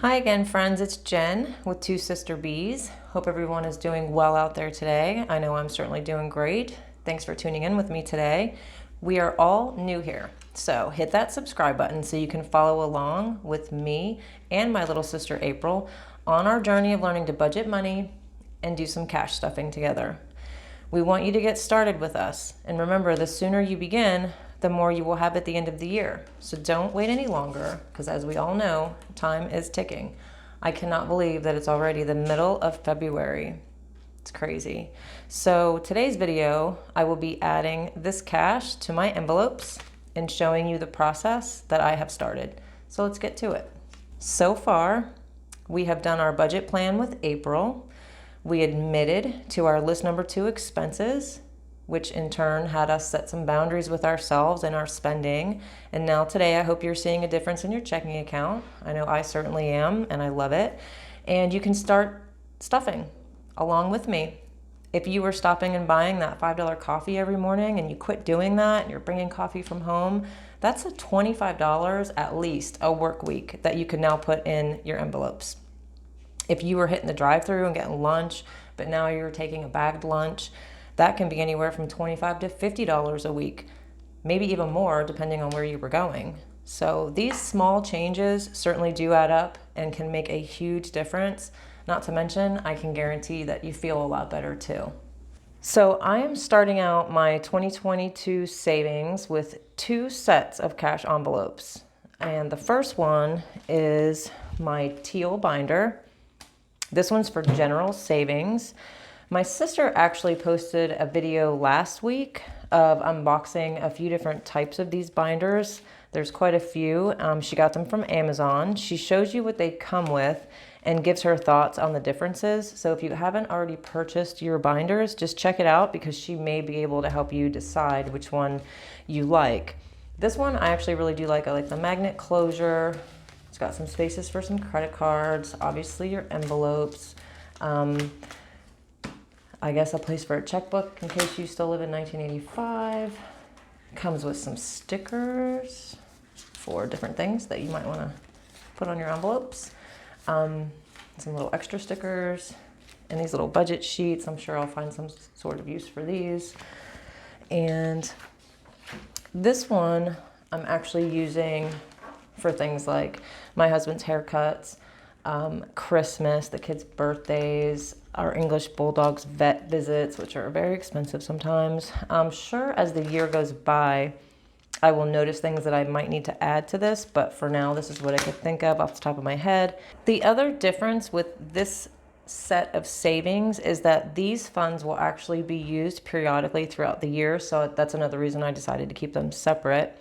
Hi again, friends. It's Jen with Two Sister Bees. Hope everyone is doing well out there today. I know I'm certainly doing great. Thanks for tuning in with me today. We are all new here, so hit that subscribe button so you can follow along with me and my little sister April on our journey of learning to budget money and do some cash stuffing together. We want you to get started with us, and remember, the sooner you begin, the more you will have at the end of the year. So don't wait any longer, because as we all know, time is ticking. I cannot believe that it's already the middle of February. It's crazy. So today's video, I will be adding this cash to my envelopes and showing you the process that I have started. So let's get to it. So far, we have done our budget plan with April. We admitted to our list number 2 expenses, which in turn had us set some boundaries with ourselves and our spending. And now today, I hope you're seeing a difference in your checking account. I know I certainly am, and I love it. And you can start stuffing along with me. If you were stopping and buying that $5 coffee every morning and you quit doing that and you're bringing coffee from home, that's a $25 at least a work week that you can now put in your envelopes. If you were hitting the drive-thru and getting lunch, but now you're taking a bagged lunch, that can be anywhere from $25 to $50 a week, maybe even more depending on where you were going. So these small changes certainly do add up and can make a huge difference. Not to mention, I can guarantee that you feel a lot better too. So I am starting out my 2022 savings with 2 sets of cash envelopes. And the first one is my Teal Binder. This one's for general savings. My sister actually posted a video last week of unboxing a few different types of these binders. There's quite a few. She got them from Amazon. She shows you what they come with and gives her thoughts on the differences. So if you haven't already purchased your binders, just check it out because she may be able to help you decide which one you like. This one I actually really do like. I like the magnet closure. It's got some spaces for some credit cards, obviously your envelopes. I guess a place for a checkbook in case you still live in 1985. Comes with some stickers for different things that you might want to put on your envelopes. Some little extra stickers and these little budget sheets. I'm sure I'll find some sort of use for these. And this one I'm actually using for things like my husband's haircuts, Christmas, the kids' birthdays, our English Bulldogs vet visits, which are very expensive sometimes. I'm sure as the year goes by, I will notice things that I might need to add to this, but for now, this is what I could think of off the top of my head. The other difference with this set of savings is that these funds will actually be used periodically throughout the year, so that's another reason I decided to keep them separate.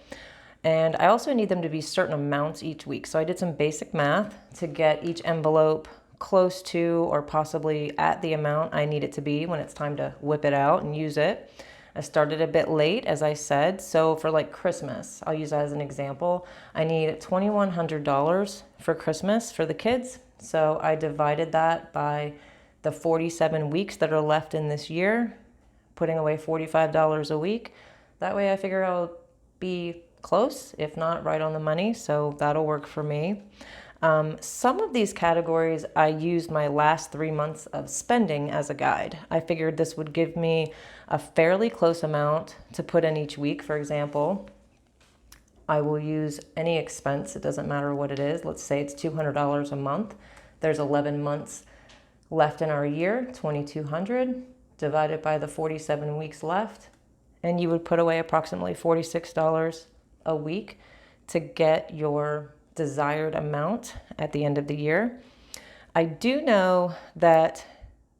And I also need them to be certain amounts each week. So I did some basic math to get each envelope close to or possibly at the amount I need it to be when it's time to whip it out and use it. I started a bit late, as I said. So for like Christmas, I'll use that as an example. I need $2,100 for Christmas for the kids. So I divided that by the 47 weeks that are left in this year, putting away $45 a week. That way I figure I'll be close, if not right on the money, so that'll work for me. Some of these categories I used my last 3 months of spending as a guide. I figured this would give me a fairly close amount to put in each week. For example, I will use any expense, it doesn't matter what it is. Let's say it's $200 a month. There's 11 months left in our year, $2,200 divided by the 47 weeks left, and you would put away approximately $46 a week to get your desired amount at the end of the year. I do know that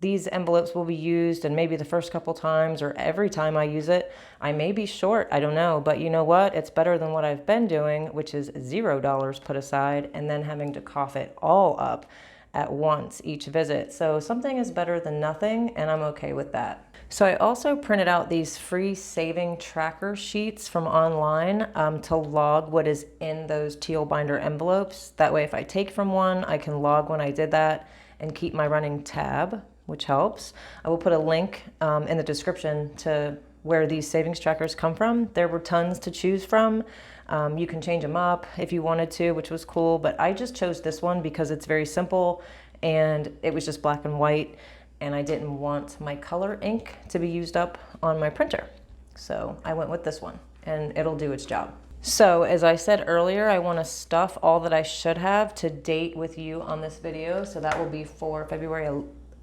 these envelopes will be used, and maybe the first couple times or every time I use it, I may be short, I don't know, but you know what? It's better than what I've been doing, which is $0 put aside and then having to cough it all up at once each visit. So something is better than nothing, and I'm okay with that. So I also printed out these free saving tracker sheets from online to log what is in those Teal Binder envelopes. That way, if I take from one, I can log when I did that and keep my running tab, which helps. I will put a link in the description to where these savings trackers come from. There were tons to choose from. You can change them up if you wanted to, which was cool, but I just chose this one because it's very simple and it was just black and white, and I didn't want my color ink to be used up on my printer. So I went with this one and it'll do its job. So as I said earlier, I want to stuff all that I should have to date with you on this video. So that will be for February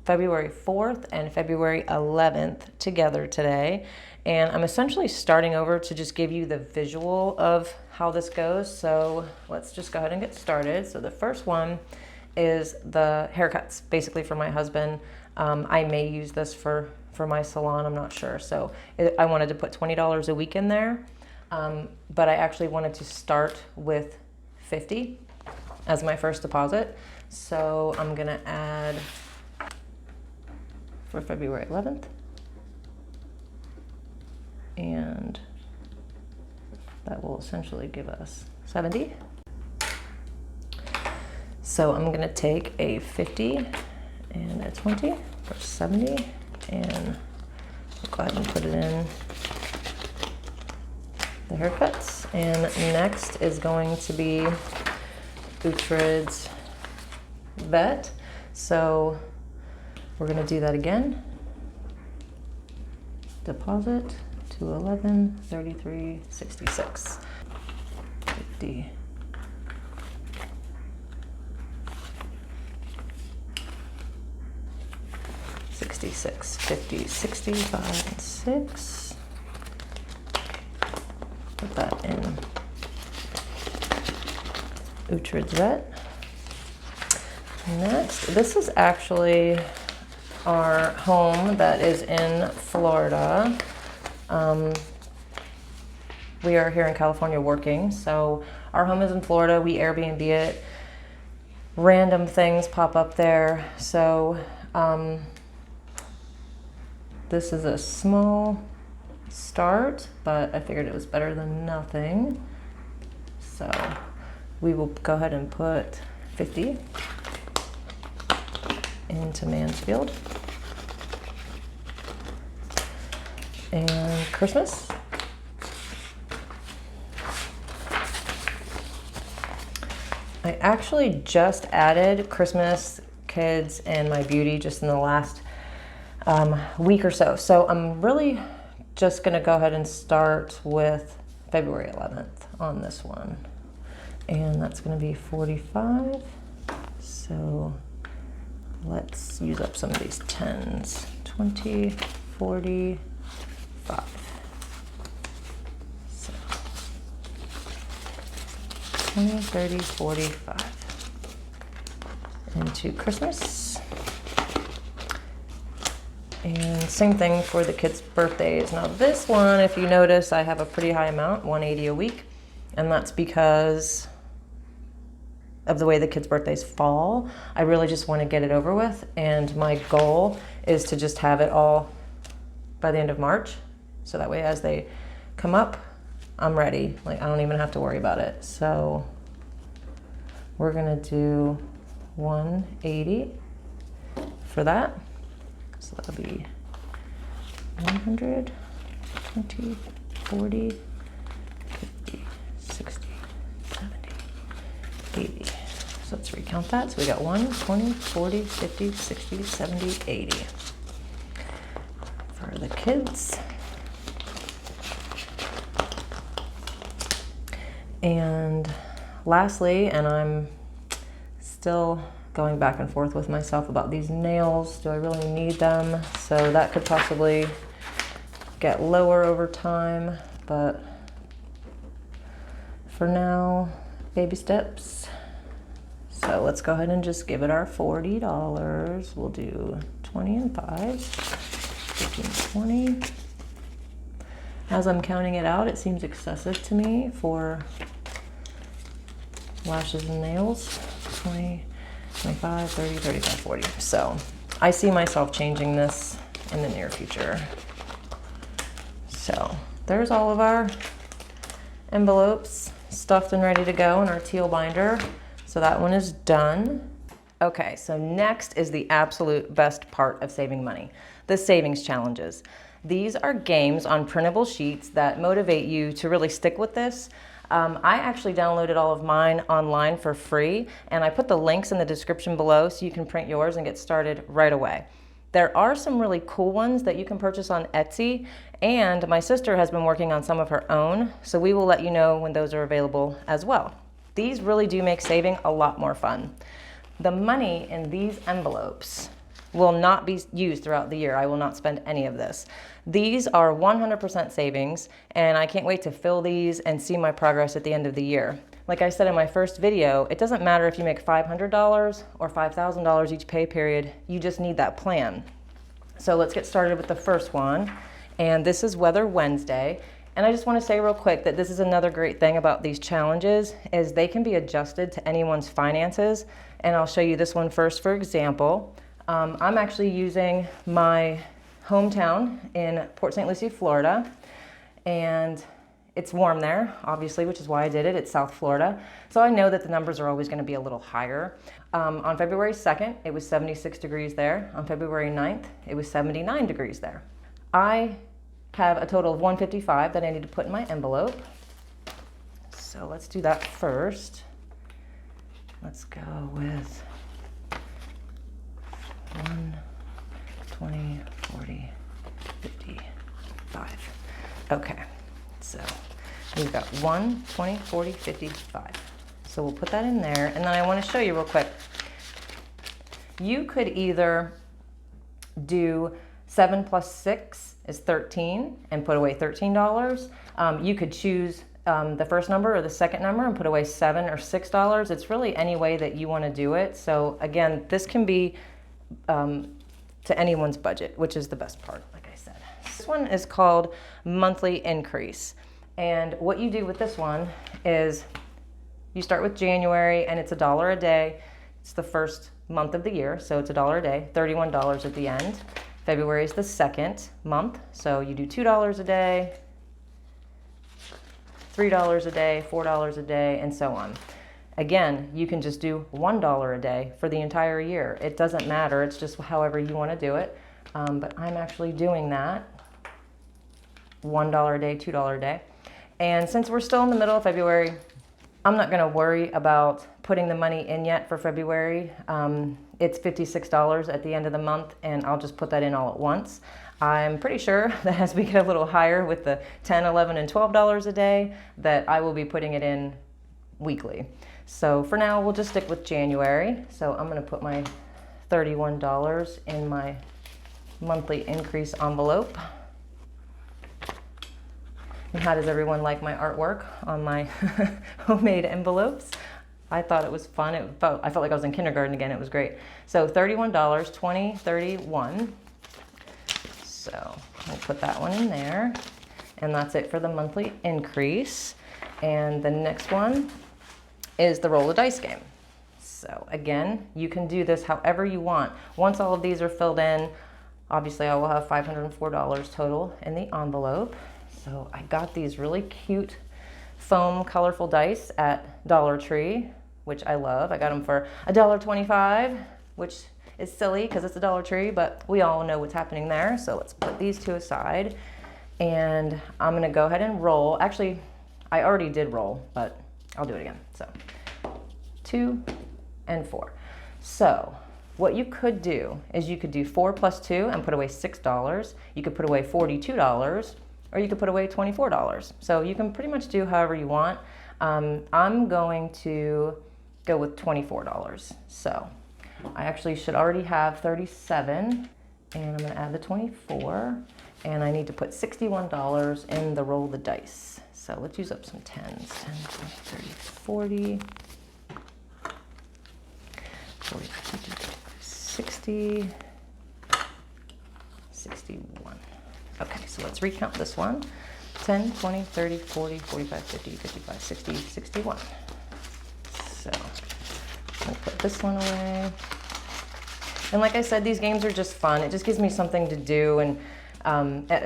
4th and February 11th together today. And I'm essentially starting over to just give you the visual of how this goes. So let's just go ahead and get started. So the first one is the haircuts, basically for my husband. I may use this for my salon, I'm not sure. So I wanted to put $20 a week in there. But I actually wanted to start with $50 as my first deposit. So I'm gonna add for February 11th. And that will essentially give us 70. So I'm gonna take a 50 and a 20 for 70, and go ahead and put it in the haircuts. And next is going to be Outtakes vet. So we're gonna do that again. Deposit to 11, 33, 66, 50. $66, $50, $65, and 6. Put that in Outtakes vet. Next, this is actually our home that is in Florida. We are here in California working, so our home is in Florida. We Airbnb it. Random things pop up there. So this is a small start, but I figured it was better than nothing. So we will go ahead and put 50 into Mansfield. And Christmas. I actually just added Christmas, kids, and my beauty just in the last week or so. So I'm really just gonna go ahead and start with February 11th on this one. And that's gonna be 45. So let's use up some of these 10s. 20, 40, 5. So 20, 30, 45. Into Christmas. And same thing for the kids' birthdays. Now this one, if you notice, I have a pretty high amount, 180 a week. And that's because of the way the kids' birthdays fall. I really just want to get it over with. And my goal is to just have it all by the end of March. So that way as they come up, I'm ready. Like I don't even have to worry about it. So we're gonna do 180 for that. So that'll be 100, 20, 40, 50, 60, 70, 80. So let's recount that. So we got 1, 20, 40, 50, 60, 70, 80. For the kids. And lastly, and I'm still going back and forth with myself about these nails. Do I really need them? So that could possibly get lower over time, but for now, baby steps. So let's go ahead and just give it our $40. We'll do 20 and 5, 15, 20. As I'm counting it out, it seems excessive to me for lashes and nails. 20, 25, 30, 35, 40. So I see myself changing this in the near future. So there's all of our envelopes stuffed and ready to go in our teal binder. So that one is done. Okay, so next is the absolute best part of saving money, the savings challenges. These are games on printable sheets that motivate you to really stick with this. I actually downloaded all of mine online for free, and I put the links in the description below so you can print yours and get started right away. There are some really cool ones that you can purchase on Etsy, and my sister has been working on some of her own, so we will let you know when those are available as well. These really do make saving a lot more fun. The money in these envelopes will not be used throughout the year. I will not spend any of this. These are 100% savings, and I can't wait to fill these and see my progress at the end of the year. Like I said in my first video, it doesn't matter if you make $500 or $5,000 each pay period, you just need that plan. So let's get started with the first one, and this is Weather Wednesday. And I just want to say real quick that this is another great thing about these challenges is they can be adjusted to anyone's finances, and I'll show you this one first for example. I'm actually using my hometown in Port St. Lucie, Florida, and it's warm there, obviously, which is why I did it. It's South Florida. So I know that the numbers are always going to be a little higher. On February 2nd, it was 76 degrees there. On February 9th, it was 79 degrees there. I have a total of 155 that I need to put in my envelope. So let's do that first. Let's go with 1, 20, 40, 55. Okay. So we've got 1, 20, 40, 55. So we'll put that in there. And then I want to show you real quick. You could either do 7 plus 6 is 13 and put away $13. You could choose the first number or the second number and put away $7 or $6. It's really any way that you want to do it. So again, this can be to anyone's budget, which is the best part, like I said. This one is called Monthly Increase. And what you do with this one is you start with January and it's $1 a day. It's the first month of the year, so it's $1 a day, $31 at the end. February is the second month, so you do $2 a day, $3 a day, $4 a day, and so on. Again, you can just do $1 a day for the entire year. It doesn't matter, it's just however you want to do it. But I'm actually doing that. $1 a day, $2 a day. And since we're still in the middle of February, I'm not going to worry about putting the money in yet for February. It's $56 at the end of the month, and I'll just put that in all at once. I'm pretty sure that as we get a little higher with the $10, $11, and $12 a day, that I will be putting it in weekly. So for now, we'll just stick with January. So I'm going to put my $31 in my monthly increase envelope. And how does everyone like my artwork on my homemade envelopes? I thought it was fun. I felt like I was in kindergarten again. It was great. So $31, 20, 31. So we'll put that one in there. And that's it for the monthly increase. And the next one is the roll the dice game. So again, you can do this however you want. Once all of these are filled in, obviously I will have $504 total in the envelope. So I got these really cute foam colorful dice at Dollar Tree, which I love. I got them for $1.25, which is silly because it's a Dollar Tree, but we all know what's happening there. So let's put these two aside. And I'm gonna go ahead and roll. Actually, I already did roll, but I'll do it again. So 2 and 4. So what you could do is you could do 4 plus 2 and put away $6. You could put away $42, or you could put away $24. So you can pretty much do however you want. I'm going to go with $24. So I actually should already have 37, and I'm gonna add the 24, and I need to put $61 in the roll the dice. So let's use up some 10s, 10, 20, 30, 40, 40, 50, 60, 61. Okay, so let's recount this one. 10, 20, 30, 40, 45, 50, 55, 60, 61. So I'll put this one away. And like I said, these games are just fun. It just gives me something to do, and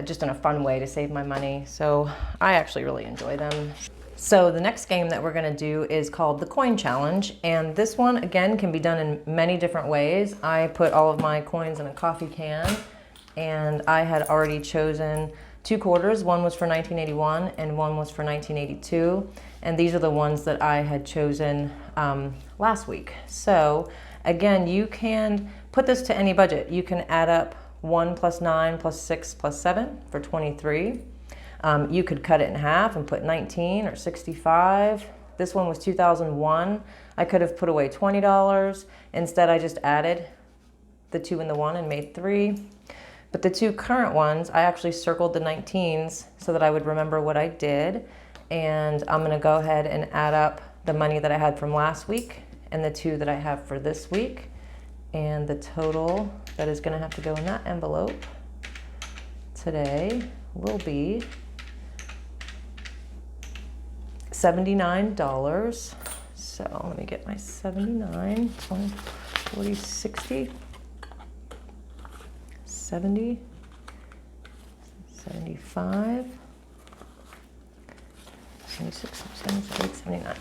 just in a fun way to save my money. So I actually really enjoy them. So the next game that we're gonna do is called the Coin Challenge. And this one, again, can be done in many different ways. I put all of my coins in a coffee can, and I had already chosen 2 quarters. One was for 1981 and one was for 1982. And these are the ones that I had chosen last week. So again, you can put this to any budget. You can add up 1 plus 9 plus 6 plus 7 for 23. You could cut it in half and put 19 or 65. This one was 2001. I could have put away $20. Instead, I just added the 2 and the 1 and made 3. But the 2 current ones, I actually circled the 19s so that I would remember what I did. And I'm gonna go ahead and add up the money that I had from last week and the 2 that I have for this week. And the total that is gonna have to go in that envelope today will be $79. So let me get my 79, 20, 40, 60, 70, 75, 76, 77, 79.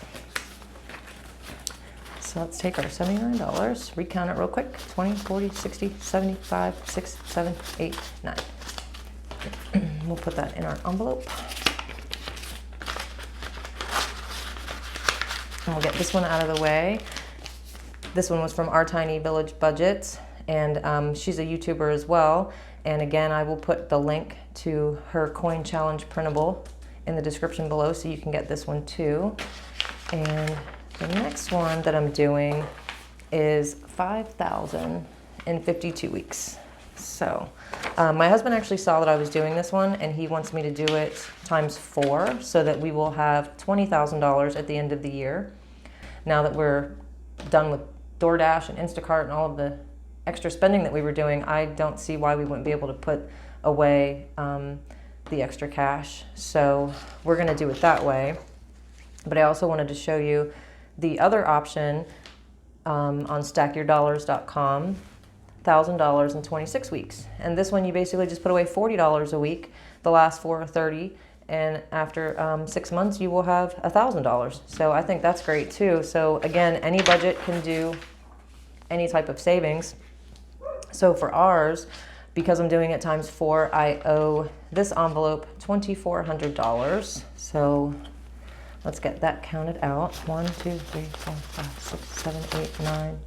So let's take our $79, recount it real quick. 20, 40, 60, 75, 6, 7, 8, 9. We'll put that in our envelope. And we'll get this one out of the way. This one was from Our Tiny Village Budgets, and she's a YouTuber as well. And again, I will put the link to her coin challenge printable in the description below so you can get this one too. And the next one that I'm doing is 5,052 weeks. So my husband actually saw that I was doing this one, and he wants me to do it times 4 so that we will have $20,000 at the end of the year. Now that we're done with DoorDash and Instacart and all of the extra spending that we were doing, I don't see why we wouldn't be able to put away the extra cash. So we're gonna do it that way. But I also wanted to show you the other option on stackyourdollars.com, $1,000 in 26 weeks. And this one you basically just put away $40 a week, the last 4 are 30, and after 6 months you will have $1,000. So I think that's great too. So again, any budget can do any type of savings. So for ours, because I'm doing it times 4, I owe this envelope $2,400. So let's get that counted out. 1, 2, 3, 4, 5, 6, 7, 8, 9,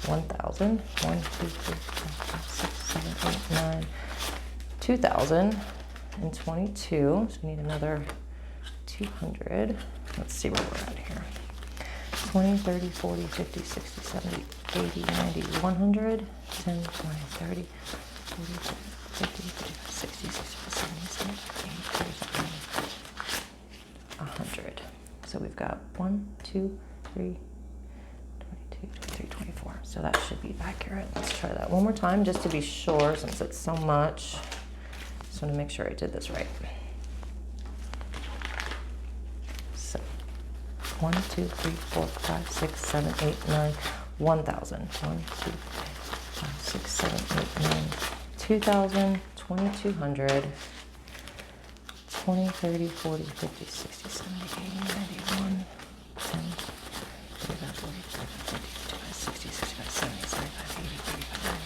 1,000. 1, 2, 3, 4, 5, 6, 7, 8, 9, 2,022. So we need another 200. Let's see where we're at here. 20, 30, 40, 50, 60, 70, 80, 90, 100, 10, 20, 30, 40, 50, 55, 60, 65, 70, 75, 80, 100. So we've got 1, 2, 3, 22, 23, 24. So that should be accurate. Let's try that one more time just to be sure, since it's so much. Just want to make sure I did this right. So 1, 2, 3, 4, 5, 6, 7, 8, 9, 1,000. 1, 2, 3, 5, 6, 7, 8, 9, 2,000, 2,200. 20, 30, 40, 50, 60, 70, 80, 91, 10, 35, 40, 50, 55, 60, 65, 70, 75, 80, 85, 90,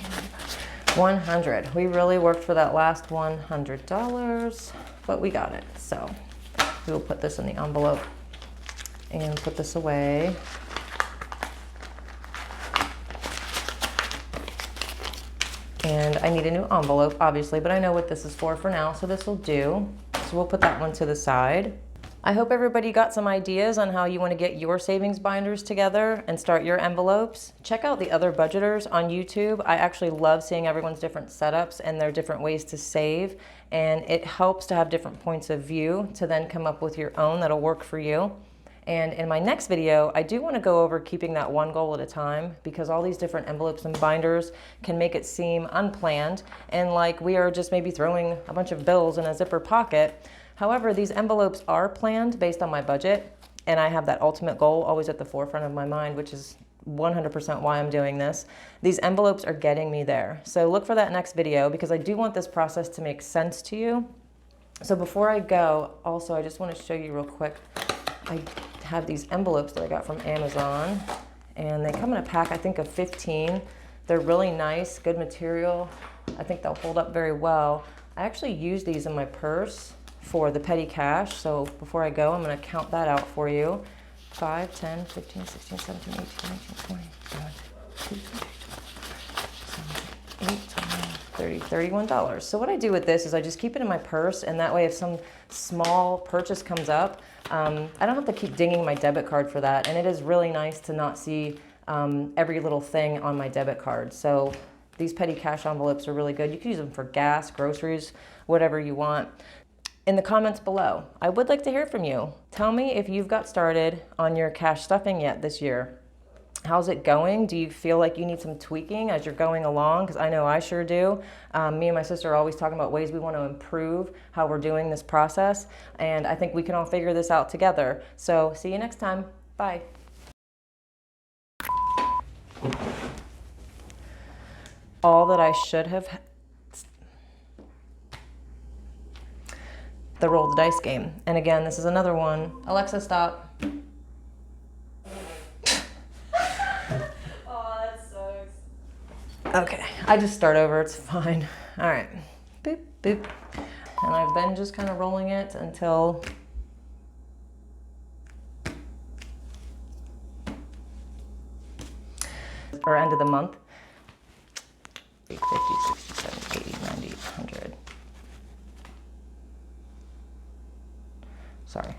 95, 100. We really worked for that last $100, but we got it. So we will put this in the envelope and put this away. And I need a new envelope, obviously, but I know what this is for now, so this will do. So we'll put that one to the side. I hope everybody got some ideas on how you want to get your savings binders together and start your envelopes. Check out the other budgeters on YouTube. I actually love seeing everyone's different setups and their different ways to save. And it helps to have different points of view to then come up with your own that'll work for you. And in my next video, I do want to go over keeping that one goal at a time, because all these different envelopes and binders can make it seem unplanned and like we are just maybe throwing a bunch of bills in a zipper pocket. However, these envelopes are planned based on my budget, and I have that ultimate goal always at the forefront of my mind, which is 100% why I'm doing this. These envelopes are getting me there. So look for that next video, because I do want this process to make sense to you. So before I go, also, I just want to show you real quick. I have these envelopes that I got from Amazon, and they come in a pack, I think, of 15. They're really nice, good material. I think they'll hold up very well. I actually use these in my purse for the petty cash. So before I go, I'm going to count that out for you. 5, 10, 15, 16, 17, 18, 19, 20, 21, $30, $31. So what I do with this is I just keep it in my purse, and that way if some small purchase comes up, I don't have to keep dinging my debit card for that. And it is really nice to not see every little thing on my debit card. So these petty cash envelopes are really good. You can use them for gas, groceries, whatever you want. In the comments below, I would like to hear from you. Tell me if you've got started on your cash stuffing yet this year. How's it going? Do you feel like you need some tweaking as you're going along? Because I know I sure do. Me and my sister are always talking about ways we want to improve how we're doing this process. And I think we can all figure this out together. So see you next time. Bye. All that I should have... The roll the dice game. And again, this is another one. Alexa, stop. Oh, that sucks. Okay, I just start over, it's fine. All right, boop, boop. And I've been just kind of rolling it until or end of the month. 50, 60, 70, 80, 90, 100. Sorry.